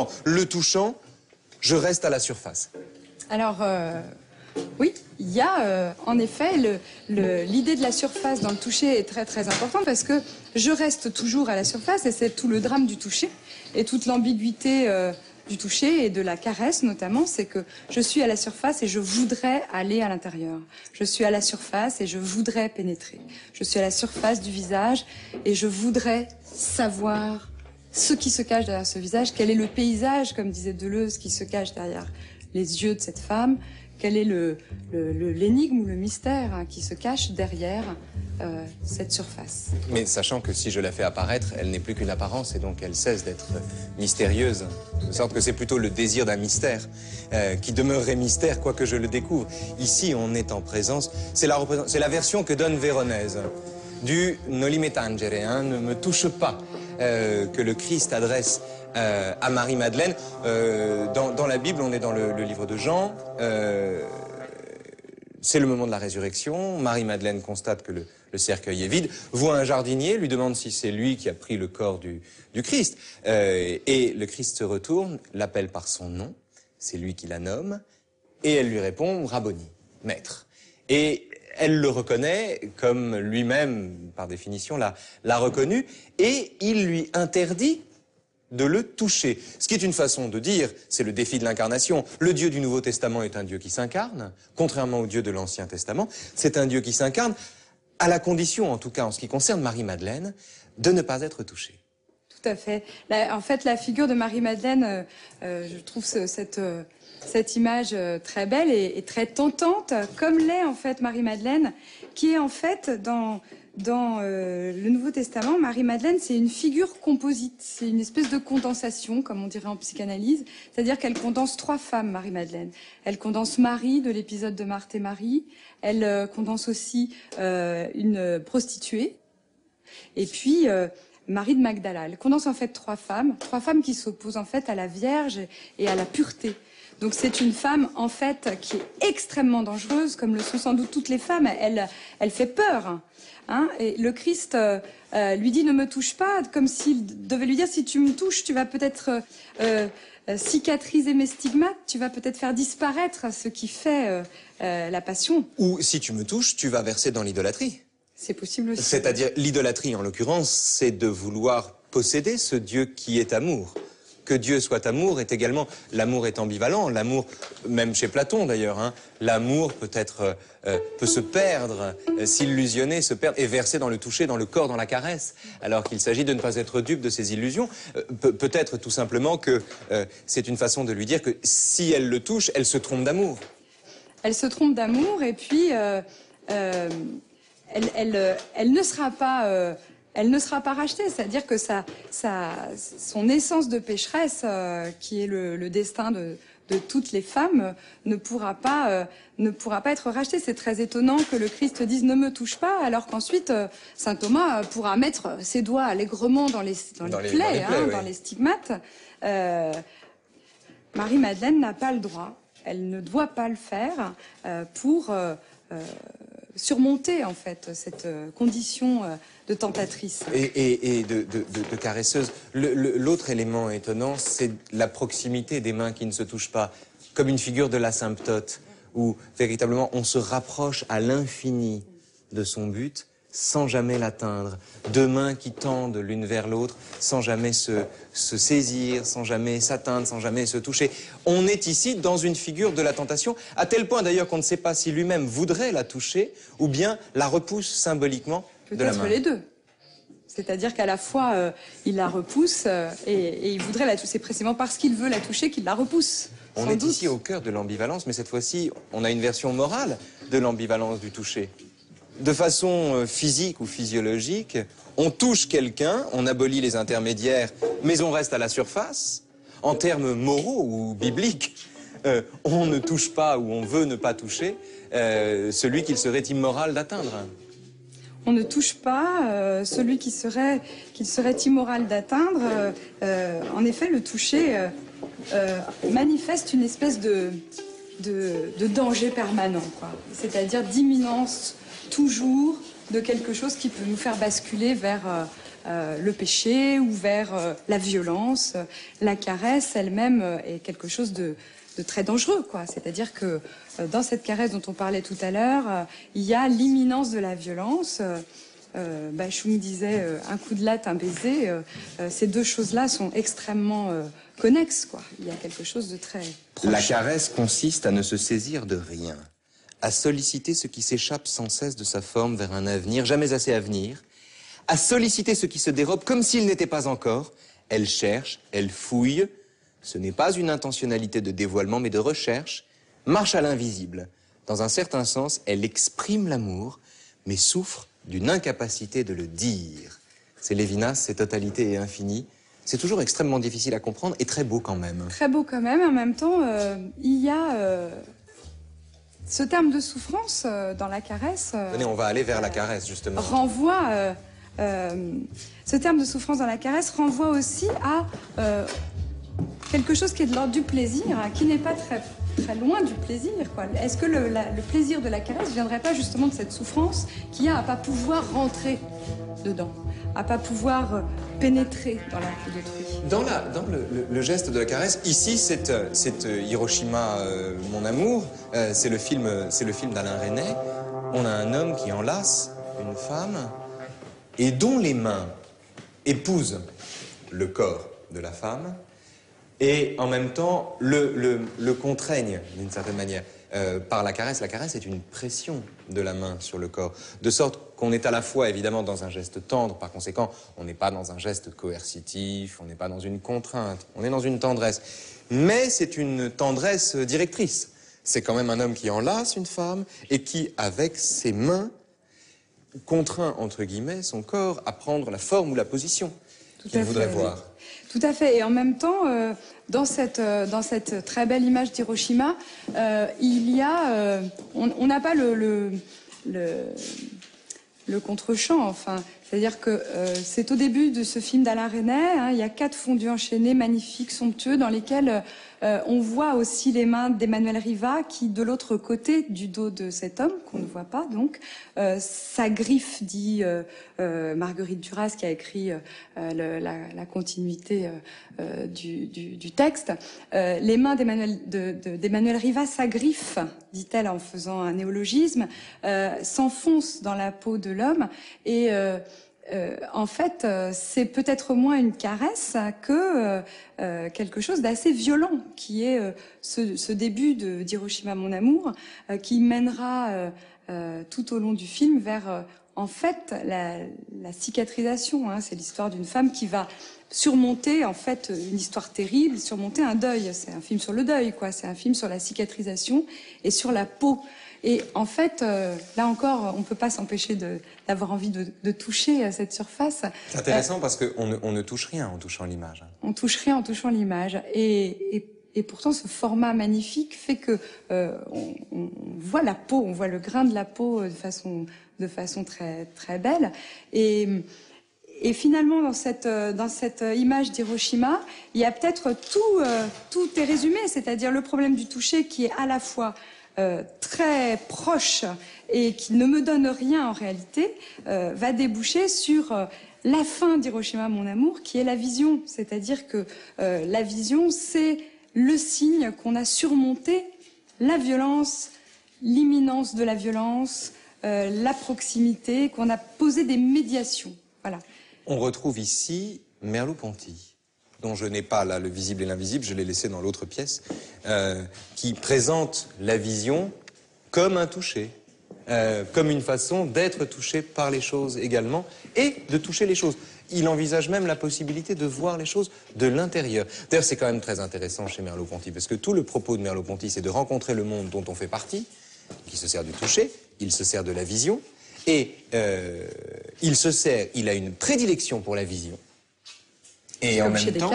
en le touchant, je reste à la surface. Alors, oui, il y a en effet l'idée de la surface dans le toucher est très très importante parce que je reste toujours à la surface et c'est tout le drame du toucher et toute l'ambiguïté du toucher et de la caresse notamment, c'est que je suis à la surface et je voudrais aller à l'intérieur. Je suis à la surface et je voudrais pénétrer. Je suis à la surface du visage et je voudrais savoir ce qui se cache derrière ce visage, quel est le paysage, comme disait Deleuze, qui se cache derrière les yeux de cette femme, quel est l'énigme ou le mystère qui se cache derrière cette surface. Mais sachant que si je la fais apparaître, elle n'est plus qu'une apparence et donc elle cesse d'être mystérieuse. De sorte que c'est plutôt le désir d'un mystère qui demeurerait mystère, quoique je le découvre. Ici, on est en présence, c'est la version que donne Véronèse du Noli me tangere, hein, ne me touche pas, que le Christ adresse à Marie-Madeleine. Dans la Bible, on est dans le livre de Jean, c'est le moment de la résurrection, Marie-Madeleine constate que le cercueil est vide, voit un jardinier, lui demande si c'est lui qui a pris le corps du Christ, et le Christ se retourne, l'appelle par son nom, c'est lui qui la nomme, et elle lui répond « Rabboni, maître ». Et elle le reconnaît comme lui-même, par définition, l'a reconnu, et il lui interdit de le toucher. Ce qui est une façon de dire, c'est le défi de l'incarnation. Le Dieu du Nouveau Testament est un Dieu qui s'incarne, contrairement au Dieu de l'Ancien Testament. C'est un Dieu qui s'incarne, à la condition, en tout cas en ce qui concerne Marie-Madeleine, de ne pas être touchée. Tout à fait. En fait, la figure de Marie-Madeleine, je trouve cette image très belle et très tentante, comme l'est en fait Marie-Madeleine, qui est en fait dans le Nouveau Testament, Marie-Madeleine, c'est une figure composite, c'est une espèce de condensation, comme on dirait en psychanalyse, c'est-à-dire qu'elle condense trois femmes, Marie-Madeleine. Elle condense Marie, de l'épisode de Marthe et Marie, elle condense aussi une prostituée, et puis Marie de Magdala. Elle condense en fait trois femmes qui s'opposent en fait à la Vierge et à la pureté. Donc c'est une femme en fait qui est extrêmement dangereuse, comme le sont sans doute toutes les femmes. Elle fait peur. Hein, et le Christ lui dit ne me touche pas, comme s'il devait lui dire si tu me touches, tu vas peut-être cicatriser mes stigmates, tu vas peut-être faire disparaître ce qui fait la passion. Ou si tu me touches, tu vas verser dans l'idolâtrie. C'est possible aussi. C'est-à-dire l'idolâtrie en l'occurrence, c'est de vouloir posséder ce Dieu qui est amour. Que Dieu soit amour est également, l'amour est ambivalent, l'amour, même chez Platon d'ailleurs, hein, l'amour peut se perdre, s'illusionner, se perdre et verser dans le toucher, dans le corps, dans la caresse, alors qu'il s'agit de ne pas être dupe de ces illusions. Peut-être tout simplement que c'est une façon de lui dire que si elle le touche, elle se trompe d'amour. Elle se trompe d'amour et puis elle ne sera pas... elle ne sera pas rachetée, c'est-à-dire que son essence de pécheresse, qui est le destin de toutes les femmes, ne pourra pas être rachetée. C'est très étonnant que le Christ dise « ne me touche pas », alors qu'ensuite, saint Thomas pourra mettre ses doigts allègrement dans les plaies, oui. Dans les stigmates. Marie-Madeleine n'a pas le droit, elle ne doit pas le faire pour surmonter en fait cette condition de tentatrice. Et de caresseuse. L'autre élément étonnant, c'est la proximité des mains qui ne se touchent pas, comme une figure de l'asymptote, où véritablement on se rapproche à l'infini de son but sans jamais l'atteindre. Deux mains qui tendent l'une vers l'autre, sans jamais se saisir, sans jamais s'atteindre, sans jamais se toucher. On est ici dans une figure de la tentation, à tel point d'ailleurs qu'on ne sait pas si lui-même voudrait la toucher, ou bien la repousse symboliquement de la main. Peut-être les deux. C'est-à-dire qu'à la fois, il la repousse et il voudrait la toucher. C'est précisément parce qu'il veut la toucher qu'il la repousse. On est ici au cœur de l'ambivalence, mais cette fois-ci, on a une version morale de l'ambivalence du toucher. De façon physique ou physiologique, on touche quelqu'un, on abolit les intermédiaires, mais on reste à la surface. En termes moraux ou bibliques, on ne touche pas ou on veut ne pas toucher celui qu'il serait immoral d'atteindre. On ne touche pas celui qu'il serait immoral d'atteindre. En effet, le toucher manifeste une espèce de danger permanent, c'est-à-dire d'imminence toujours de quelque chose qui peut nous faire basculer vers le péché ou vers la violence. La caresse elle-même est quelque chose de très dangereux, quoi. C'est-à-dire que dans cette caresse dont on parlait tout à l'heure, il y a l'imminence de la violence. Choumi disait un coup de latte, un baiser. Ces deux choses-là sont extrêmement connexes, quoi. Il y a quelque chose de très proche. La caresse consiste à ne se saisir de rien, à solliciter ce qui s'échappe sans cesse de sa forme vers un avenir, jamais assez à venir, à solliciter ce qui se dérobe comme s'il n'était pas encore. Elle cherche, elle fouille. Ce n'est pas une intentionnalité de dévoilement, mais de recherche, marche à l'invisible. Dans un certain sens, elle exprime l'amour, mais souffre d'une incapacité de le dire. C'est Lévinas, c'est totalité et infini. C'est toujours extrêmement difficile à comprendre et très beau quand même. Très beau quand même. En même temps, il y a ce terme de souffrance dans la caresse. Tenez, on va aller vers la caresse, justement. Ce terme de souffrance dans la caresse renvoie aussi à quelque chose qui est de l'ordre du plaisir, hein, qui n'est pas très loin du plaisir, quoi. Est-ce que le plaisir de la caresse ne viendrait pas justement de cette souffrance qu'il y a à ne pas pouvoir rentrer dedans, à ne pas pouvoir pénétrer dans la peau d'autrui? Dans le geste de la caresse, ici, c'est Hiroshima, mon amour, c'est le film d'Alain Resnais. On a un homme qui enlace une femme et dont les mains épousent le corps de la femme et en même temps le contraignent d'une certaine manière par la caresse. La caresse est une pression de la main sur le corps, de sorte qu'on est à la fois évidemment dans un geste tendre, par conséquent on n'est pas dans un geste coercitif, on n'est pas dans une contrainte, on est dans une tendresse. Mais c'est une tendresse directrice. C'est quand même un homme qui enlace une femme et qui, avec ses mains, contraint, entre guillemets, son corps à prendre la forme ou la position qu'il voudrait voir. Tout à fait. Et en même temps, dans cette très belle image d'Hiroshima, il y a... on n'a pas le contre-champ, enfin. C'est-à-dire que c'est au début de ce film d'Alain Resnais, hein, il y a 4 fondus enchaînés, magnifiques, somptueux, dans lesquels on voit aussi les mains d'Emmanuel Riva qui, de l'autre côté du dos de cet homme, qu'on ne voit pas donc, s'agriffe, dit Marguerite Duras, qui a écrit la continuité du texte. Les mains d'Emmanuel Riva s'agriffent, dit-elle en faisant un néologisme, s'enfoncent dans la peau de l'homme et... en fait, c'est peut-être moins une caresse que quelque chose d'assez violent, qui est ce début d'Hiroshima, mon amour, qui mènera tout au long du film vers, en fait, la cicatrisation. Hein. C'est l'histoire d'une femme qui va surmonter, en fait, une histoire terrible, surmonter un deuil. C'est un film sur le deuil, quoi. C'est un film sur la cicatrisation et sur la peau. Et en fait, là encore, on ne peut pas s'empêcher d'avoir envie de toucher cette surface. C'est intéressant parce qu'on ne touche rien en touchant l'image. On touche rien en touchant l'image. Et pourtant, ce format magnifique fait que on voit la peau, on voit le grain de la peau de façon très, très belle. Et finalement, dans cette image d'Hiroshima, il y a peut-être tout est résumé, c'est-à-dire le problème du toucher qui est à la fois très proche et qui ne me donne rien en réalité, va déboucher sur la fin d'Hiroshima, mon amour, qui est la vision. C'est-à-dire que la vision, c'est le signe qu'on a surmonté la violence, l'imminence de la violence, la proximité, qu'on a posé des médiations. Voilà. On retrouve ici Merleau-Ponty, dont je n'ai pas là le visible et l'invisible, je l'ai laissé dans l'autre pièce, qui présente la vision comme un toucher, comme une façon d'être touché par les choses également, et de toucher les choses. Il envisage même la possibilité de voir les choses de l'intérieur. D'ailleurs, c'est quand même très intéressant chez Merleau-Ponty, parce que tout le propos de Merleau-Ponty, c'est de rencontrer le monde dont on fait partie, qui se sert du toucher, il se sert de la vision, et il a une prédilection pour la vision. Et en même temps,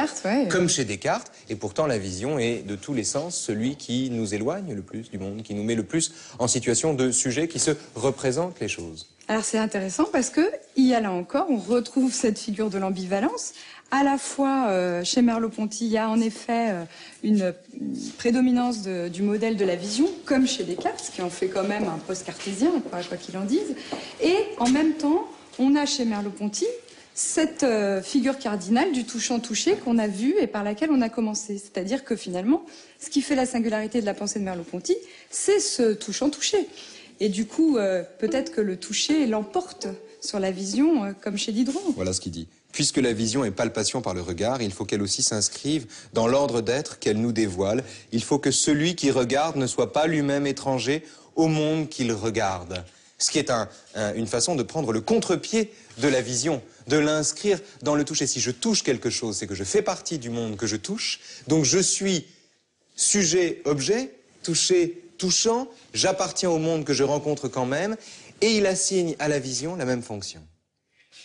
comme chez Descartes, et pourtant la vision est de tous les sens celui qui nous éloigne le plus du monde, qui nous met le plus en situation de sujet qui se représente les choses. Alors c'est intéressant parce que, il y a là encore, on retrouve cette figure de l'ambivalence. À la fois, chez Merleau-Ponty, il y a en effet une prédominance du modèle de la vision, comme chez Descartes, ce qui en fait quand même un post-cartésien, quoi qu'il en dise. Et en même temps, on a chez Merleau-Ponty cette figure cardinale du touchant-touché qu'on a vue et par laquelle on a commencé. C'est-à-dire que finalement, ce qui fait la singularité de la pensée de Merleau-Ponty, c'est ce touchant-touché. Et du coup, peut-être que le toucher l'emporte sur la vision, comme chez Diderot. Voilà ce qu'il dit. Puisque la vision est palpation par le regard, il faut qu'elle aussi s'inscrive dans l'ordre d'être qu'elle nous dévoile. Il faut que celui qui regarde ne soit pas lui-même étranger au monde qu'il regarde. Ce qui est une façon de prendre le contre-pied de la vision, de l'inscrire dans le toucher. Si je touche quelque chose, c'est que je fais partie du monde que je touche. Donc je suis sujet-objet, touché, touchant, j'appartiens au monde que je rencontre quand même, et il assigne à la vision la même fonction.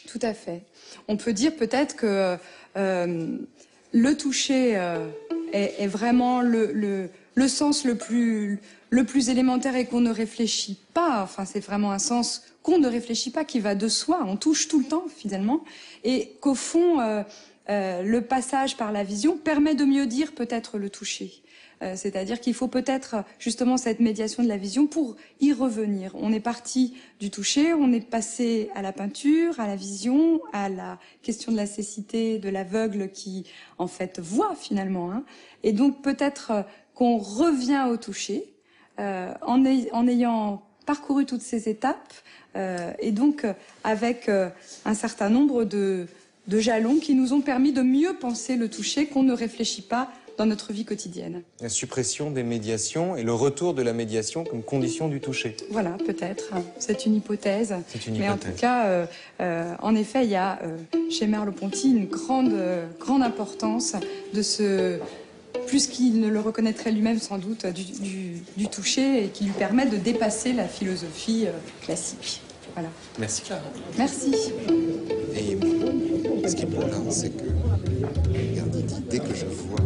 Tout à fait. On peut dire peut-être que le toucher est vraiment le sens le plus élémentaire et qu'on ne réfléchit pas. Enfin, c'est vraiment un sens qu'on ne réfléchit pas, qui va de soi. On touche tout le temps, finalement. Et qu'au fond, le passage par la vision permet de mieux dire peut-être le toucher. C'est-à-dire qu'il faut peut-être justement cette médiation de la vision pour y revenir. On est parti du toucher, on est passé à la peinture, à la vision, à la question de la cécité, de l'aveugle qui en fait voit finalement. Hein. Et donc peut-être qu'on revient au toucher en ayant parcouru toutes ces étapes et donc avec un certain nombre de jalons qui nous ont permis de mieux penser le toucher qu'on ne réfléchit pas dans notre vie quotidienne. La suppression des médiations et le retour de la médiation comme condition du toucher. Voilà, peut-être. C'est une hypothèse. C'est une Mais hypothèse. en tout cas, en effet, il y a chez Merleau-Ponty une grande importance de ce, plus qu'il ne le reconnaîtrait lui-même sans doute, du toucher et qui lui permet de dépasser la philosophie classique. Voilà. Merci Clara. Merci. Et ce qui est beau là, c'est que, regarde, il dit, dès que je vois